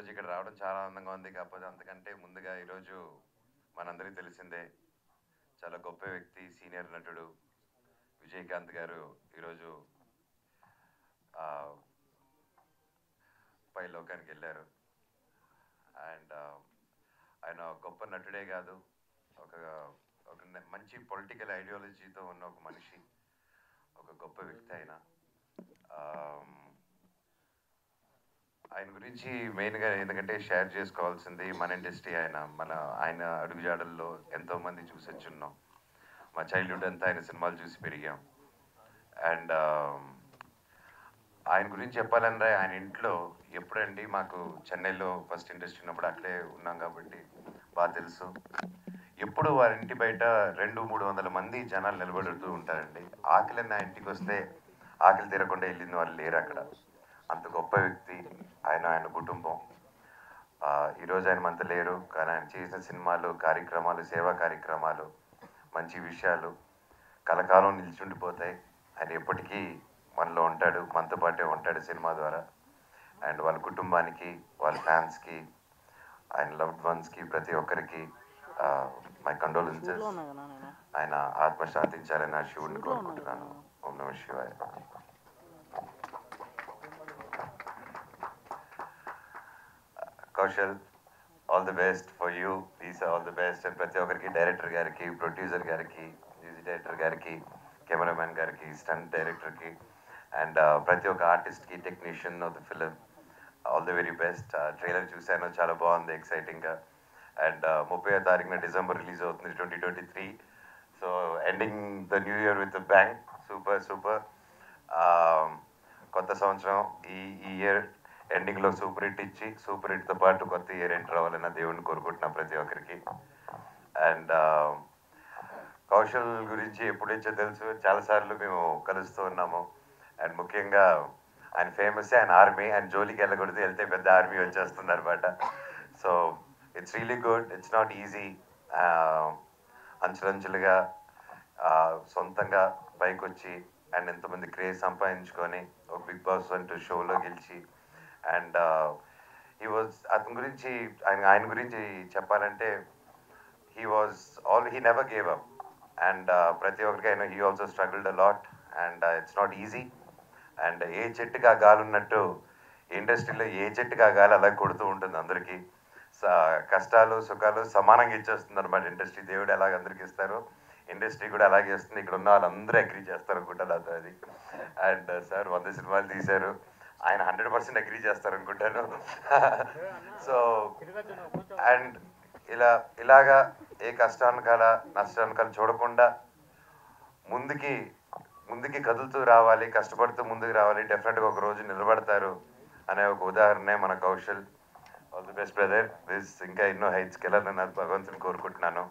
ఈరోజు ఇక్కడ రావడం చాలా ఆనందంగా ఉంది. కాకపోతే అంతకంటే ముందుగా ఈరోజు మనందరికీ తెలిసిందే, చాలా గొప్ప వ్యక్తి, సీనియర్ నటుడు విజయకాంత్ గారు ఈరోజు పై లోకానికి వెళ్ళారు. అండ్ ఆయన గొప్ప నటుడే కాదు, ఒక ఒక మంచి పొలిటికల్ ఐడియాలజీతో ఉన్న ఒక మనిషి, ఒక గొప్ప వ్యక్తి. ఆయన గురించి మెయిన్గా ఎందుకంటే షేర్ చేసుకోవాల్సింది మన ఇండస్ట్రీ. ఆయన అడుగుజాడల్లో ఎంతోమంది చూసి వచ్చున్నాం. మా చైల్డ్హుడ్ అంతా ఆయన సినిమాలు చూసి పెరిగాం. అండ్ ఆయన గురించి చెప్పాలంటే ఆయన ఇంట్లో ఎప్పుడండి, మాకు చెన్నైలో ఫస్ట్ ఇండస్ట్రీ ఉన్నప్పుడు అక్కడే ఉన్నాం కాబట్టి బాగా తెలుసు. ఎప్పుడు వారి ఇంటి బయట 200-300 మంది జనాలు నిలబడుతూ ఉంటారండి. ఆకలి నా ఇంటికి వస్తే ఆకలి తీరకుండా వెళ్ళిన వాళ్ళు లేరు అక్కడ. అంత గొప్ప వ్యక్తి ఆయన కుటుంబం. ఈరోజు ఆయన మనతో లేరు, కానీ ఆయన చేసిన సినిమాలు, కార్యక్రమాలు, సేవా కార్యక్రమాలు, మంచి విషయాలు కలకాలం నిలిచుండిపోతాయి. ఆయన ఎప్పటికీ మనలో ఉంటాడు, మనతో పాటే ఉంటాడు సినిమా ద్వారా. అండ్ వాళ్ళ కుటుంబానికి, వాళ్ళ ఫ్యాన్స్కి, ఆయన లవ్డ్ వన్స్కి, ప్రతి ఒక్కరికి మై కండోలెన్సెస్. ఆయన ఆత్మ శాంతించాలని ఆ శివుడిని కోరుకుంటున్నాను. ఓం నమః శివాయ. Kaushal, all the best for you. These all the best. And ప్రతి ఒక్కరికి, డైరెక్టర్ గారికి, ప్రొడ్యూసర్ గారికి, మ్యూజిక్ డైరెక్టర్ గారికి, కెమెరామ్యాన్ గారికి, స్టంట్ డైరెక్టర్కి, అండ్ ప్రతి ఒక్క ఆర్టిస్ట్కి, technician of the film, all the very best. Trailer చూశాను, చాలా బాగుంది, ఎక్సైటింగ్గా. అండ్ 30వ తారీఖున డిసెంబర్ రిలీజ్ అవుతుంది, 2023. So ending the new year with bang. Super. కొత్త సంవత్సరం ఈ ఇయర్ ఎండింగ్లో సూపర్ హిట్ ఇచ్చి, సూపర్ హిట్తో పాటు కొత్త ఇయర్ ఎంటర్ అవ్వాలన్న దేవుడిని కోరుకుంటున్నాం ప్రతి ఒక్కరికి. అండ్ కౌశల్ గురించి ఎప్పుడైతే తెలుసు, చాలాసార్లు మేము కలుస్తూ ఉన్నాము. అండ్ ముఖ్యంగా ఆయన ఫేమస్, ఆయన ఆర్మీ. ఆయన జోలికి వెళ్ళకూడదు, వెళ్తే పెద్ద ఆర్మీ వచ్చేస్తుంది అనమాట. So it's really good, it's not easy. అంచులంచులుగా సొంతంగా పైకి వచ్చి అండ్ ఎంతమంది క్రేజ్ సంపాదించుకొని ఒక బిగ్ బాస్ అంటూ షోలో గెలిచి, అండ్ అతని గురించి, ఆయన గురించి చెప్పాలంటే he never gave up. And ప్రతి ఒక్కరికి ఆయన he also struggled a lot. And it's not easy. And ఏ చెట్టుకి ఆ గాలి ఉన్నట్టు ఇండస్ట్రీలో ఏ చెట్టుకి ఆ గాలి అలా కొడుతూ ఉంటుంది అందరికీ. కష్టాలు సుఖాలు సమానంగా ఇచ్చేస్తుంది అనమాట ఇండస్ట్రీ. దేవుడు ఎలాగ అందరికి ఇస్తారు, ఇండస్ట్రీ కూడా అలాగే ఇస్తుంది. ఇక్కడ ఉన్న వాళ్ళందరూ అగ్రీ చేస్తారు అనుకుంటాను అది. అండ్ సార్ 100 సినిమాలు తీశారు, ఆయన 100% అగ్రీ చేస్తారు అనుకుంటాను. సో అండ్ ఇలాగా ఏ కష్టానికాల నష్టానికాల చూడకుండా ముందుకి కదులుతూ రావాలి, కష్టపడుతూ ముందుకు రావాలి. డెఫినెట్గా ఒక రోజు నిలబడతారు అనే ఒక ఉదాహరణే మన Kaushal. All the best brother. ఇంకా ఎన్నో హైట్స్కి వెళ్ళాలని నాకు భగవంతుని కోరుకుంటున్నాను.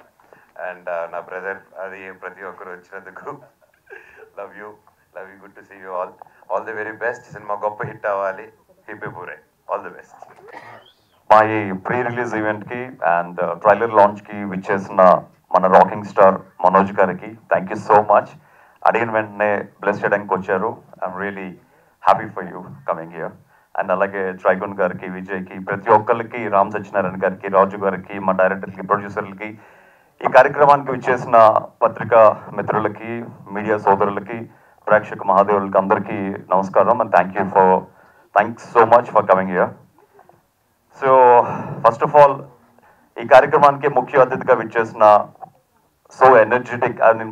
అండ్ నా బ్రదర్, అది ప్రతి ఒక్కరు వచ్చినందుకు love you, good to see you all the very best. Cinema గొప్ప హిట్ అవ్వాలి. Hip hurray, all the best. మా ఈ ప్రీ రిలీజ్ ఈవెంట్కి అండ్ ట్రైలర్ లాంచ్కి విచ్చేసిన మన రాకింగ్ స్టార్ మనోజ్ గారికి థ్యాంక్ యూ సో మచ్. అడిగిన వెంటనే బ్లెస్ చేయడానికి వచ్చారు. I'm really happy for you coming here. And అలాగే ట్రైగోన్ గారికి, విజయ్కి, ప్రతి ఒక్కరికి, రామ్ సత్యనారాయణ గారికి, రాజు గారికి, మా డైరెక్టర్కి, ప్రొడ్యూసర్లకి, ఈ కార్యక్రమానికి విచ్చేసిన పత్రికా మిత్రులకి, మీడియా సోదరులకి, ప్రేక్షక మహాదేవులకి అందరికీ నమస్కారం. And thanks so much for coming here. So first of all, ఈ కార్యక్రమానికి ముఖ్య అతిథిగా విచ్చేసిన సో ఎనర్జెటిక్ అండ్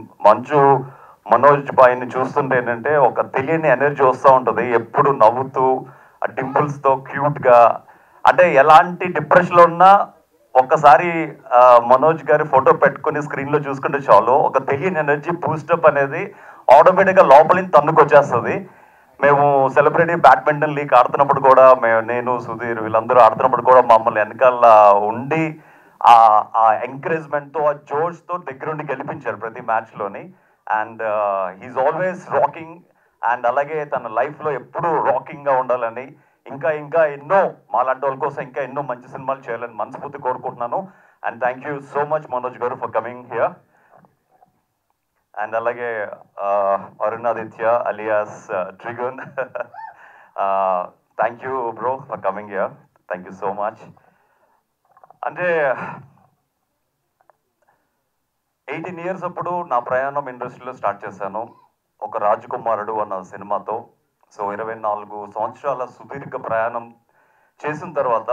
మనోజ్ బాయ్ని చూస్తుంటే ఏంటంటే ఒక తెలియని ఎనర్జీ వస్తూ ఉంటుంది. ఎప్పుడు నవ్వుతూ, ఆ డింపుల్స్తో క్యూట్గా, అంటే ఎలాంటి డిప్రెషన్లో ఉన్నా ఒక్కసారి మనోజ్ గారి ఫోటో పెట్టుకుని స్క్రీన్లో చూసుకుంటే చాలు, ఒక తెలియని ఎనర్జీ బూస్టప్ అనేది ఆటోమేటిక్గా లోపలి తన్నుకొచ్చేస్తుంది. మేము సెలబ్రిటీ బ్యాడ్మింటన్ లీగ్ ఆడుతున్నప్పుడు కూడా, నేను సుధీర్ వీళ్ళందరూ ఆడుతున్నప్పుడు కూడా మమ్మల్ని వెనకాల ఉండి ఆ ఎంకరేజ్మెంట్తో, ఆ జోష్తో దగ్గరుండి గెలిపించారు ప్రతి మ్యాచ్లోని. And he is always rocking. And అలాగే తన లైఫ్లో ఎప్పుడూ రాకింగ్గా ఉండాలని, ఇంకా ఎన్నో మాలాంటి వాళ్ళ కోసం ఇంకా ఎన్నో మంచి సినిమాలు చేయాలని మనస్ఫూర్తి కోరుకుంటున్నాను. And thank you so much Manoj గారు ఫర్ కమింగ్ హియర్. అండ్ అలాగే Arunaditya alias Trigun, thank you bro for coming here. Thank you so much. అంటే 18 years అప్పుడు నా ప్రయాణం ఇండస్ట్రీలో స్టార్ట్ చేశాను ఒక రాజకుమారుడు అన్న సినిమాతో. సో 24 సంవత్సరాల సుదీర్ఘ ప్రయాణం చేసిన తర్వాత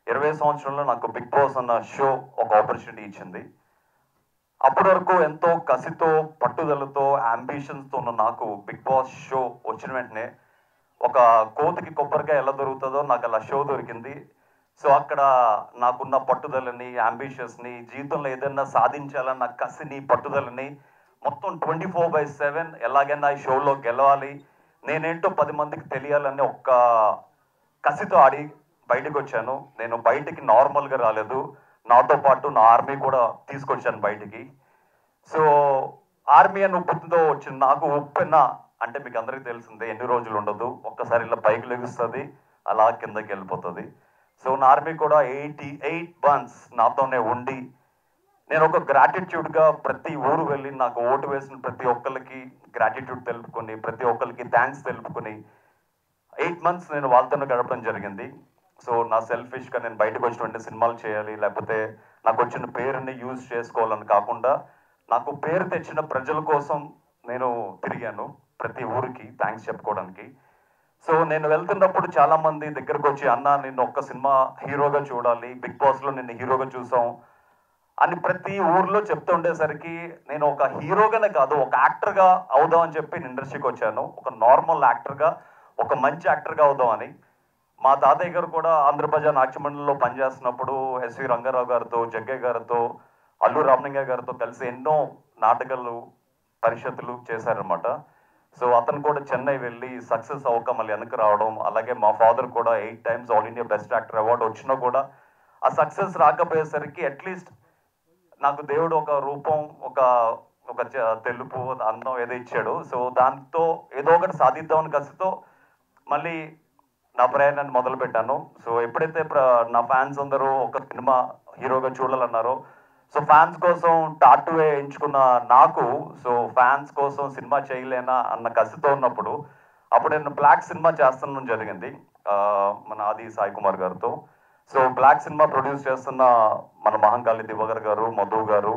20 సంవత్సరంలో నాకు బిగ్ బాస్ అన్న షో ఒక ఆపర్చునిటీ ఇచ్చింది. అప్పటి వరకు ఎంతో కసితో పట్టుదలతో అంబిషన్స్తో ఉన్న నాకు బిగ్ బాస్ షో వచ్చిన వెంటనే ఒక కోతికి కొబ్బరికాయ ఎలా దొరుకుతుందో నాకు అలా షో దొరికింది. సో అక్కడ నాకున్న పట్టుదలని అంబిషన్స్ని జీవితంలో ఏదైనా సాధించాలన్న కసిని పట్టుదలని మొత్తం 24/7 ఎలాగైనా ఈ షోలో గెలవాలి, నేనేంటో 10 మందికి తెలియాలని ఒక్క కసితో ఆడి బయటకు వచ్చాను. నేను బయటికి నార్మల్గా రాలేదు, నాతో పాటు నా ఆర్మీ కూడా తీసుకొచ్చాను బయటికి. సో ఆర్మీ అని ఉప్పుతో వచ్చిన నాకు ఉప్పెన్న అంటే మీకు అందరికీ తెలిసిందే, ఎన్ని రోజులు ఉండదు, ఒక్కసారి ఇలా పైకి లెగుస్తుంది అలా కిందకి వెళ్ళిపోతుంది. సో నా ఆర్మీ కూడా 88 months నాతోనే ఉండి నేను ఒక గ్రాటిట్యూడ్గా ప్రతి ఊరు వెళ్ళి నాకు ఓటు వేసిన ప్రతి ఒక్కరికి గ్రాటిట్యూడ్ తెలుపుకొని ప్రతి ఒక్కరికి థ్యాంక్స్ తెలుపుకొని 8 months నేను వాళ్ళతోనే గడపడం జరిగింది. సో నా సెల్ఫిష్గా నేను బయటకు వచ్చినటువంటి సినిమాలు చేయాలి, లేకపోతే నాకు వచ్చిన పేరుని యూజ్ చేసుకోవాలని కాకుండా నాకు పేరు తెచ్చిన ప్రజల కోసం నేను తిరిగాను ప్రతి ఊరికి థ్యాంక్స్ చెప్పుకోవడానికి. సో నేను వెళ్తున్నప్పుడు చాలా మంది దగ్గరకు వచ్చి అన్న నిన్ను ఒక్క సినిమా హీరోగా చూడాలి, బిగ్ బాస్లో నిన్ను హీరోగా చూసాం అని ప్రతి ఊర్లో చెప్తూ ఉండేసరికి నేను ఒక హీరోగానే కాదు ఒక యాక్టర్గా అవుదాం అని చెప్పి నేను ఇండస్ట్రీకి వచ్చాను. ఒక నార్మల్ యాక్టర్గా, ఒక మంచి యాక్టర్గా అవుదాం అని. మా తాతయ్య గారు కూడా ఆంధ్రప్రజ నాట్యమండలిలో పనిచేస్తున్నప్పుడు ఎస్వి రంగారావు గారితో, జగ్గయ్య గారితో, అల్లు రామలింగయ్య గారితో కలిసి ఎన్నో నాటకాలు పరిషత్తులు చేశారనమాట. సో అతను కూడా చెన్నై వెళ్ళి సక్సెస్ అవ్వక మళ్ళీ వెనక్కి రావడం, అలాగే మా ఫాదర్ కూడా 8 times all India best actor award వచ్చినా కూడా ఆ సక్సెస్ రాకపోయేసరికి అట్లీస్ట్ నాకు దేవుడు ఒక రూపం, ఒక ఒక తెలుపు అందం ఏదో ఇచ్చాడు. సో దాంతో ఏదో ఒకటి సాధిద్దామని కసితో మళ్ళీ నా ప్రయాణాన్ని మొదలుపెట్టాను. సో ఎప్పుడైతే నా ఫ్యాన్స్ అందరూ ఒక సినిమా హీరోగా చూడాలన్నారో, సో ఫ్యాన్స్ కోసం టాటూవే ఎంచుకున్న నాకు, సో ఫ్యాన్స్ కోసం సినిమా చేయలేనా అన్న కసితో ఉన్నప్పుడు అప్పుడు నేను బ్లాక్ సినిమా చేస్తుండడం జరిగింది మన ఆది సాయి కుమార్ గారితో. సో బ్లాక్ సినిమా ప్రొడ్యూస్ చేస్తున్న మన మహంకాళి దివాకర్ గారు, మధు గారు.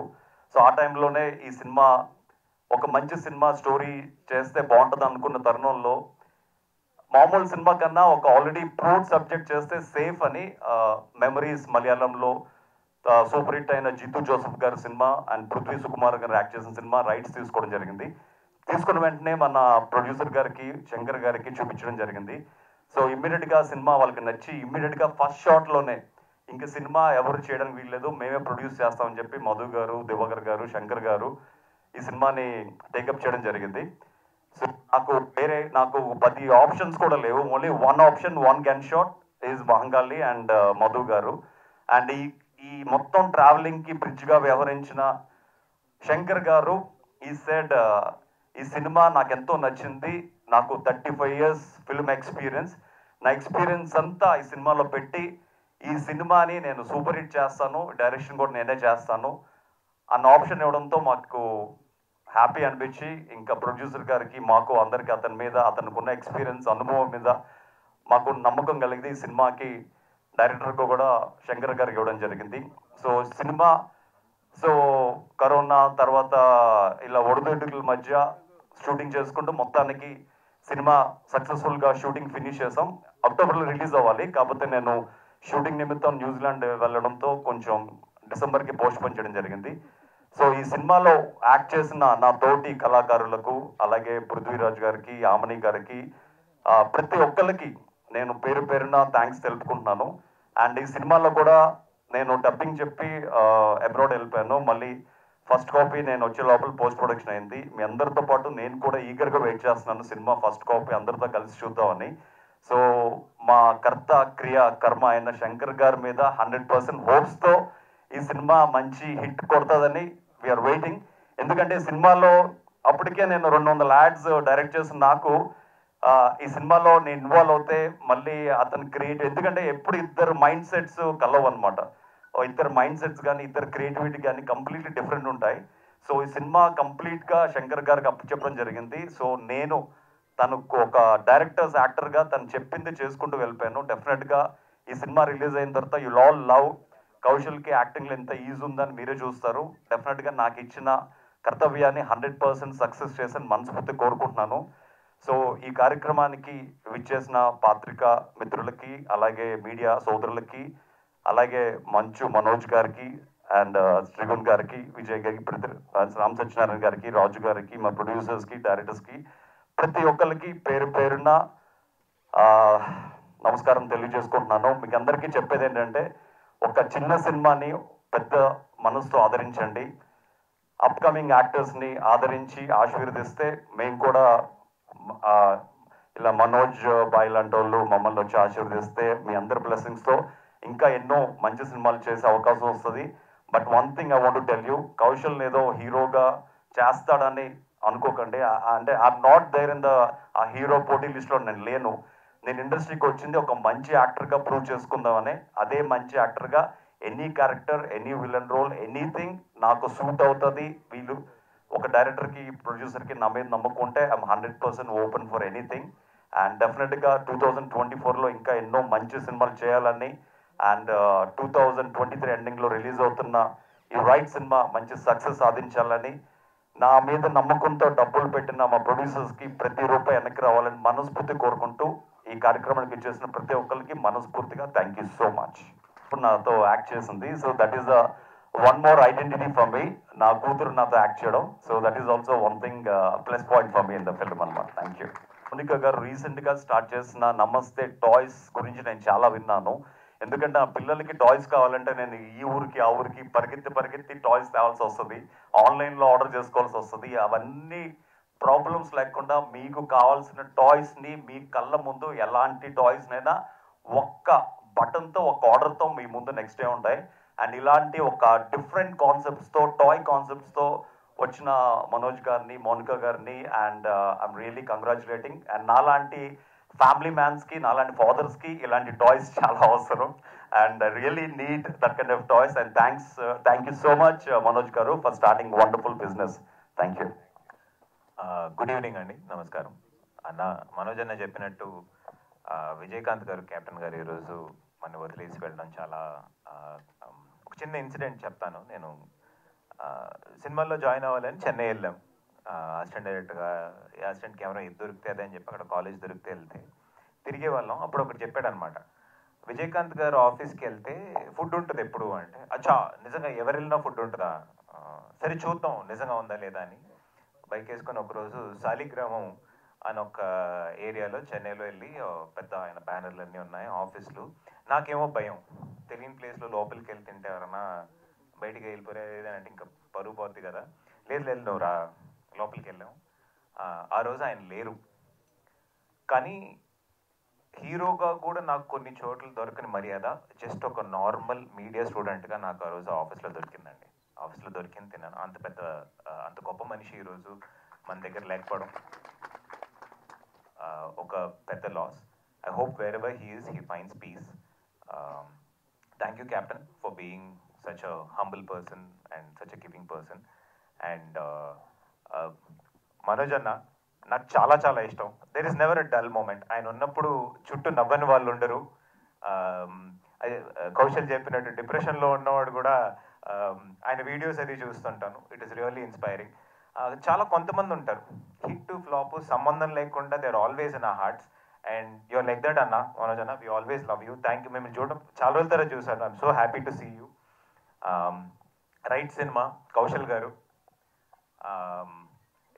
సో ఆ టైంలోనే ఈ సినిమా ఒక మంచి సినిమా స్టోరీ చేస్తే బాగుంటుంది అనుకున్న తరుణంలో మామూలు సినిమా కన్నా ఒక ఆల్రెడీ ప్రూవ్డ్ సబ్జెక్ట్ చేస్తే సేఫ్ అని మెమరీస్ మలయాళంలో సూపర్ హిట్ అయిన జీతు జోసెఫ్ గారి సినిమా అండ్ పృథ్వీ సుకుమార్ గారు యాక్ట్ చేసిన సినిమా రైట్స్ తీసుకోవడం జరిగింది. తీసుకున్న వెంటనే మన ప్రొడ్యూసర్ గారికి, శంకర్ గారికి చూపించడం జరిగింది. సో ఇమ్మీడియట్గా సినిమా వాళ్ళకి నచ్చి ఇమ్మీడియట్గా ఫస్ట్ షాట్లోనే ఇంక సినిమా ఎవరు చేయడానికి వీల్లేదు, మేమే ప్రొడ్యూస్ చేస్తామని చెప్పి మధు గారు, దివాకర్ గారు, శంకర్ గారు ఈ సినిమాని టేకప్ చేయడం జరిగింది. సో నాకు 10 ఆప్షన్స్ కూడా లేవు, only 1 option 1 gun shot is Mahankali and Madhu గారు. అండ్ ఈ మొత్తం ట్రావెలింగ్కి బ్రిడ్జ్గా వ్యవహరించిన శంకర్ గారు ఈ సెడ్ ఈ సినిమా నాకు ఎంతో నచ్చింది, నాకు 35 years ఫిల్మ్ ఎక్స్పీరియన్స్, నా ఎక్స్పీరియన్స్ అంతా ఈ సినిమాలో పెట్టి ఈ సినిమాని నేను సూపర్ హిట్ చేస్తాను, డైరెక్షన్ కూడా నేనే చేస్తాను అన్న ఆప్షన్ ఇవ్వడంతో మాకు హ్యాపీ అనిపించి ఇంకా ప్రొడ్యూసర్ గారికి, మాకు అందరికీ అతని మీద, అతనుకున్న ఎక్స్పీరియన్స్ అనుభవం మీద మాకు నమ్మకం కలిగింది. ఈ సినిమాకి డైరెక్టర్కు కూడా శంకర్ గారికి ఇవ్వడం జరిగింది. సో సినిమా కరోనా తర్వాత ఇలా ఒడిదుడుకుల మధ్య షూటింగ్ చేసుకుంటూ మొత్తానికి సినిమా సక్సెస్ఫుల్గా షూటింగ్ ఫినిష్ చేసాం. అక్టోబర్లో రిలీజ్ అవ్వాలి, కాకపోతే నేను షూటింగ్ నిమిత్తం న్యూజిలాండ్ వెళ్ళడంతో కొంచెం డిసెంబర్కి పోస్ట్పోన్ చేయడం జరిగింది. సో ఈ సినిమాలో యాక్ట్ చేసిన నా తోటి కళాకారులకు, అలాగే పృథ్వీరాజ్ గారికి, ఆమని గారికి, ప్రతి ఒక్కరికి నేను పేరు పేరున థ్యాంక్స్ తెలుపుకుంటున్నాను. అండ్ ఈ సినిమాలో కూడా నేను డబ్బింగ్ చెప్పి అబ్రాడ్ వెళ్ళిపోయాను. మళ్ళీ ఫస్ట్ కాపీ నేను వచ్చే లోపల పోస్ట్ ప్రొడక్షన్ అయింది. మీ అందరితో పాటు నేను కూడా ఈగర్గా వెయిట్ చేస్తున్నాను సినిమా ఫస్ట్ కాపీ అందరితో కలిసి చూద్దామని. సో మా కర్త క్రియ కర్మ అయిన శంకర్ గారి మీద 100% హోప్స్తో ఈ సినిమా మంచి హిట్ కొడుతుందని వీఆర్ వెయిటింగ్. ఎందుకంటే సినిమాలో అప్పటికే నేను 200 యాడ్స్ డైరెక్ట్ చేసిన నాకు ఈ సినిమాలో నేను ఇన్వాల్వ్ అవుతే మళ్ళీ అతను ఎందుకంటే ఎప్పుడు ఇద్దరు మైండ్ సెట్స్ కలవు అనమాట. ఇద్దరు మైండ్ సెట్స్ కానీ ఇద్దరు క్రియేటివిటీ కానీ కంప్లీట్లీ డిఫరెంట్ ఉంటాయి. సో ఈ సినిమా కంప్లీట్గా శంకర్ గారికి అప్పచెప్పడం జరిగింది. సో నేను తనకు ఒక డైరెక్టర్స్ యాక్టర్గా తను చెప్పింది చేసుకుంటూ వెళ్ళిపోయాను. డెఫినెట్గా ఈ సినిమా రిలీజ్ అయిన తర్వాత యు ఆల్ లవ్ కౌశల్కి యాక్టింగ్లో ఎంత ఈజీ ఉందని మీరే చూస్తారు. డెఫినెట్గా నాకు ఇచ్చిన కర్తవ్యాన్ని 100% సక్సెస్ చేసి మనస్ఫూర్తి కోరుకుంటున్నాను. సో ఈ కార్యక్రమానికి విచ్చేసిన పాత్రికా మిత్రులకి, అలాగే మీడియా సోదరులకి, అలాగే మంచు మనోజ్ గారికి అండ్ శ్రీగుణ్ గారికి, విజయ్ గారికి, రామ్ సత్యనారాయణ గారికి, రాజు గారికి, మా ప్రొడ్యూసర్స్కి, డైరెక్టర్స్కి, ప్రతి ఒక్కరికి పేరు పేరున నమస్కారం తెలియజేసుకుంటున్నాను. మీకు అందరికీ చెప్పేది ఏంటంటే, ఒక చిన్న సినిమాని పెద్ద మనసుతో ఆదరించండి. అప్కమింగ్ యాక్టర్స్ని ఆదరించి ఆశీర్వదిస్తే మేము కూడా ఇలా మనోజ్ బాయ్ లాంటి వాళ్ళు మమ్మల్ని వచ్చి ఆశీర్వదిస్తే మీ అందరి బ్లెస్సింగ్స్తో ఇంకా ఎన్నో మంచి సినిమాలు చేసే అవకాశం వస్తుంది. But one thing I want to tell you, Kaushal ఏదో హీరోగా చేస్తాడని అనుకోకండి. అంటే I'm not there in the ఆ హీరో పోటీ లిస్ట్లో నేను లేను. నేను ఇండస్ట్రీకి వచ్చింది ఒక మంచి యాక్టర్గా ప్రూవ్ చేసుకుందామని. అదే మంచి యాక్టర్గా any character, any villain role, anything నాకు సూట్ అవుతుంది. వీళ్ళు ఒక డైరెక్టర్కి, ప్రొడ్యూసర్కి నా మీద నమ్మకం ఉంటే I'm 100% open for anything. And డెఫినెట్గా 2024లో ఇంకా ఎన్నో మంచి సినిమాలు చేయాలని, అండ్ 2023 ఎండింగ్లో రిలీజ్ అవుతున్న ఈ రైట్ సినిమా మంచి సక్సెస్ సాధించాలని, నా మీద నమ్మకంతో డబ్బులు పెట్టిన మా ప్రొడ్యూసర్స్కి ప్రతి రూపాయి వెనక్కి రావాలని మనస్ఫూర్తి కోరుకుంటూ ఈ కార్యక్రమానికి ఇచ్చేసిన ప్రతి ఒక్కరికి మనస్ఫూర్తిగా థ్యాంక్ యూ సో మచ్. ఇప్పుడు నాతో యాక్ట్ చేసింది. So that is one more identity for me. నా కూతురు నాతో యాక్ట్ చేయడం. So that is also one thing plus point for me in the film అనమాట. Thank you. మోనికా గారు రీసెంట్గా స్టార్ట్ చేసిన నమస్తే టాయ్స్ గురించి నేను చాలా విన్నాను. ఎందుకంటే నా పిల్లలకి టాయ్స్ కావాలంటే నేను ఈ ఊరికి ఆ ఊరికి పరిగెత్తి టాయ్స్ తేవాల్సి వస్తుంది, ఆన్లైన్లో ఆర్డర్ చేసుకోవాల్సి వస్తుంది. అవన్నీ ప్రాబ్లమ్స్ లేకుండా మీకు కావాల్సిన టాయ్స్ని మీ కళ్ళ ముందు ఎలాంటి టాయ్స్నైనా ఒక్క బటన్తో, ఒక ఆర్డర్తో మీ ముందు నెక్స్ట్ డే ఉంటాయి. అండ్ ఇలాంటి ఒక డిఫరెంట్ కాన్సెప్ట్స్తో, టాయ్ కాన్సెప్ట్స్తో వచ్చిన మనోజ్ గారిని, మోనికా గారిని and I'm really congratulating. And నాలాంటి ఫ్యామిలీ మ్యాన్స్కి, నాలాంటి ఫాదర్స్కి ఇలాంటి టాయ్స్ చాలా అవసరం. And really need that kind of toys. And thank you so much Manoj గారు for starting wonderful business. Thank you. Good evening అండి, నమస్కారం. అన్న మనోజ్ అన్న చెప్పినట్టు విజయకాంత్ గారు, కెప్టెన్ గారు ఈరోజు మన వదిలేసి వెళ్ళడం చాలా ఒక చిన్న ఇన్సిడెంట్ చెప్తాను. నేను సినిమాల్లో జాయిన్ అవ్వాలని చెన్నై వెళ్ళాం. అసిస్టెంట్ డైరెక్టర్గా అసిస్టెంట్ కెమెరా ఇది దొరికితే అదే అని చెప్పి అక్కడ కాలేజ్ దొరికితే వెళ్తే తిరిగే వాళ్ళం. అప్పుడు ఒకటి చెప్పాడు అనమాట, విజయకాంత్ గారు ఆఫీస్కి వెళ్తే ఫుడ్ ఉంటుంది ఎప్పుడు అంటే, అచ్చా నిజంగా ఎవరు వెళ్ళినా ఫుడ్ ఉంటుందా, సరే చూద్దాం నిజంగా ఉందా లేదా అని బైక్ వేసుకొని ఒకరోజు శాలిగ్రామం అని ఒక ఏరియాలో చెన్నైలో వెళ్ళి పెద్ద ఆయన బ్యానర్లు అన్నీ ఉన్నాయి, ఆఫీసులు. నాకేమో భయం, తెలియని ప్లేస్లో లోపలికి వెళ్ళి తింటే ఎవరన్నా బయటికి వెళ్ళిపోయేది అంటే ఇంకా పరుగు పోద్ది కదా. లేదు నువ్వు రా, లోపలికి వెళ్ళాం. ఆ రోజు ఆయన లేరు. కానీ హీరోగా కూడా నాకు కొన్ని చోట్ల దొరకని మర్యాద జస్ట్ ఒక నార్మల్ మీడియా స్టూడెంట్గా నాకు ఆ రోజు ఆఫీస్లో దొరికిందండి. ఆఫీస్లో దొరికింది తిన్నాను. అంత గొప్ప మనిషి ఈరోజు మన దగ్గర లేకపోవడం ఒక పెద్ద loss. I hope wherever he is, he finds peace. Thank you captain for being such a humble person and such a giving person. And Manoj అన్న నాకు చాలా చాలా ఇష్టం. There is never a dull moment. ఆయన ఉన్నప్పుడు చుట్టూ నవ్వని వాళ్ళు ఉండరు. కౌశల్ చెప్పినట్టు డిప్రెషన్లో ఉన్నవాడు కూడా ఆయన వీడియోస్ అది చూస్తుంటాను. It is really inspiring. చాలా కొంతమంది ఉంటారు హిట్ టు ఫ్లాప్ సంబంధం లేకుండా they are always in our hearts. And you're like that అన్న, మనోజ్ అన్న. We always love you. Thank you. మేము చూడడం చాలా రోజుల తర్వాత చూసాను. I'm so happy to see you. Right cinema Kaushal గారు,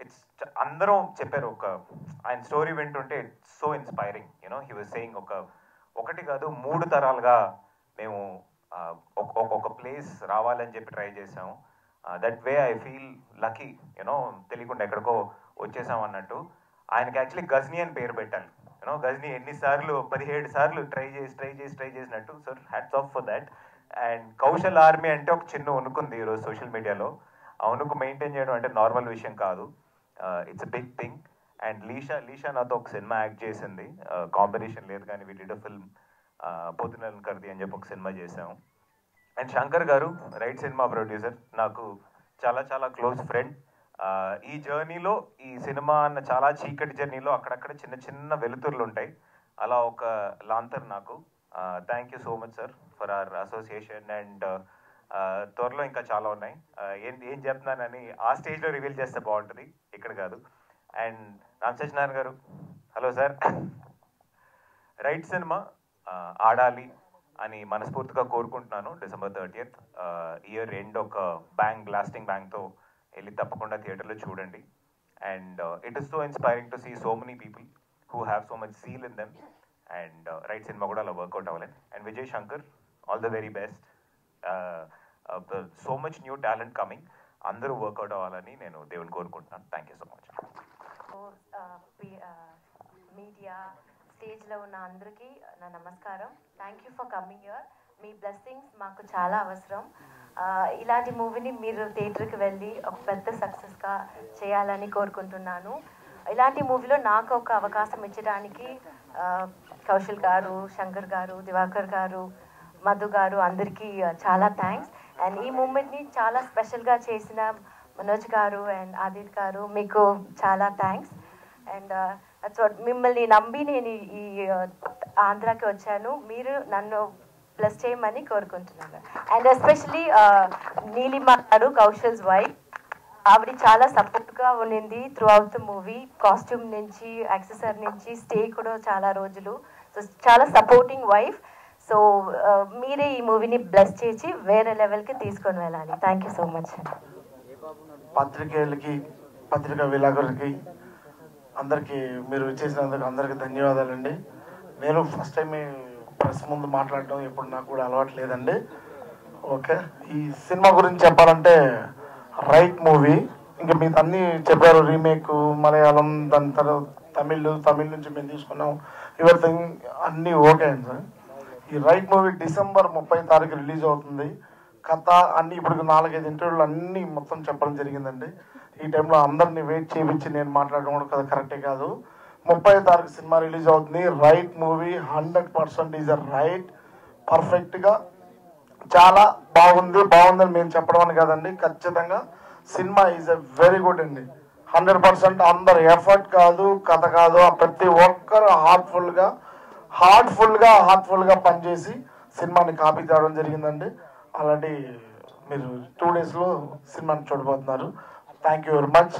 ఇట్స్ అందరూ చెప్పారు. ఆయన స్టోరీ వింటుంటే it's so inspiring. You know he was saying ఒకటి కాదు 3 తరాలుగా మేము ఒక ప్లేస్ రావాలని చెప్పి ట్రై చేసాము. That way I feel lucky. You know తెలియకుండా ఎక్కడికో వచ్చేసాం అన్నట్టు. ఆయనకి యాక్చువల్లీ గజ్నీ అని పేరు పెట్టాలి. యూనో గజ్నీ ఎన్నిసార్లు 17 సార్లు ట్రై చేసినట్టు. So hats off for that. And Kaushal army అంటే ఒక చిన్న వణుకుంది ఈరోజు సోషల్ మీడియాలో. ఆ వణుకు మెయింటైన్ చేయడం అంటే నార్మల్ విషయం కాదు. It's a big thing. And Lisha నాతో ఒక సినిమా యాక్ట్ చేసింది. కాంబినేషన్ లేదు కానీ వి డిడ్ అ ఫిల్మ్ పోతునల్ కర్ది అని చెప్పి ఒక సినిమా చేసాము. అండ్ శంకర్ గారు రైట్ సినిమా ప్రొడ్యూసర్, నాకు చాలా చాలా క్లోజ్ ఫ్రెండ్. ఈ జర్నీలో, ఈ సినిమా అన్న చాలా చీకటి జర్నీలో అక్కడక్కడ చిన్న చిన్న వెలుతుర్లు ఉంటాయి. అలా ఒక లాంతర్ నాకు thank you so much sir for hour association and త్వరలో ఇంకా చాలా ఉన్నాయి. ఏం చెప్తున్నానని ఆ స్టేజ్లో రివీల్ చేస్తే బాగుంటుంది, ఇక్కడ కాదు. అండ్ రామ్ సత్యనారాయణ గారు, హలో సార్. రైట్ సినిమా ఆడాలి అని మనస్ఫూర్తిగా కోరుకుంటున్నాను. December 30th ఇయర్ ఎండ్ ఒక బ్లాస్టింగ్ బ్యాంగ్తో వెళ్ళి తప్పకుండా థియేటర్లో చూడండి. And it is so inspiring to see so many people who have so much zeal in them. And right cinema కూడా అలా వర్కౌట్ అవ్వాలని. And Vijay Shankar, all the very best. So much new talent coming, అందరూ work out అవ్వాలని నేను దేవుని కోరుకుంటున్నాను. Thank you so much. Media స్టేజ్లో ఉన్న అందరికీ నా నమస్కారం. Thank you for coming here. Me blessings మాకు చాలా అవసరం. ఇలాంటి మూవీని మీరు థియేటర్కి వెళ్ళి ఒక పెద్ద సక్సెస్గా చేయాలని కోరుకుంటున్నాను. ఇలాంటి మూవీలో నాకు ఒక అవకాశం ఇచ్చడానికి కౌశల్ గారు, శంకర్ గారు, దివాకర్ గారు, మధు గారు అందరికీ చాలా థ్యాంక్స్. అండ్ ఈ మూమెంట్ని చాలా స్పెషల్గా చేసిన మనోజ్ గారు అండ్ ఆదిత్ గారు, మీకు చాలా థ్యాంక్స్. అండ్ మిమ్మల్ని నమ్మి నేను ఈ ఆంధ్రాకి వచ్చాను. మీరు నన్ను బ్లెస్ చేయమని కోరుకుంటున్నాను. అండ్ ఎస్పెషలీ నీలిమ గారు, కౌశల్స్ వైఫ్, ఆవిడ చాలా సపోర్ట్గా ఉండింది through out the movie. Costume నుంచి, యాక్సెసరీ నుంచి, స్టే కూడా చాలా రోజులు. సో చాలా సపోర్టింగ్ వైఫ్. సో మీరే ఈ మూవీని బ్లెస్ చేసి వేరే లెవెల్కి తీసుకొని వెళ్ళాలి. Thank you so much. పత్రికేయులకి, పత్రికా విలేకరులకి అందరికీ మీరు చేసినందుకు అందరికీ ధన్యవాదాలండి. నేను ఫస్ట్ టైం ప్రెస్ ముందు మాట్లాడటం ఇప్పుడు నాకు కూడా అలవాటు లేదండి. ఓకే, ఈ సినిమా గురించి చెప్పాలంటే రైట్ మూవీ. ఇంకా మీరు అన్నీ చెప్పారు, రీమేక్, మలయాళం, దాని తర్వాత తమిళ్ నుంచి మేము తీసుకున్నాం. ఎవరిథింగ్ అన్నీ ఓకే అండి సార్. ఈ రైట్ మూవీ December 30 రిలీజ్ అవుతుంది. కథ అన్నీ ఇప్పుడు 4-5 ఇంటర్వ్యూలు అన్నీ మొత్తం చెప్పడం జరిగిందండి. ఈ టైంలో అందరినీ వెయిట్ చేయించి నేను మాట్లాడడం కూడా కదా కరెక్టే కాదు. 30 సినిమా రిలీజ్ అవుతుంది. Right movie 100% is a right, పర్ఫెక్ట్గా చాలా బాగుందని మేము చెప్పడం అని కాదండి. ఖచ్చితంగా cinema is a very good అండి. 100% అందరు ఎఫర్ట్ కాదు, కథ కాదు, ప్రతి ఒక్కరు హార్ట్ఫుల్గా పనిచేసి సినిమాని కాపీ తేవడం జరిగిందండి. అలాంటి మీరు 2 daysలో సినిమాని చూడబోతున్నారు. Thank you very much.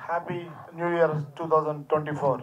Happy new year 2024.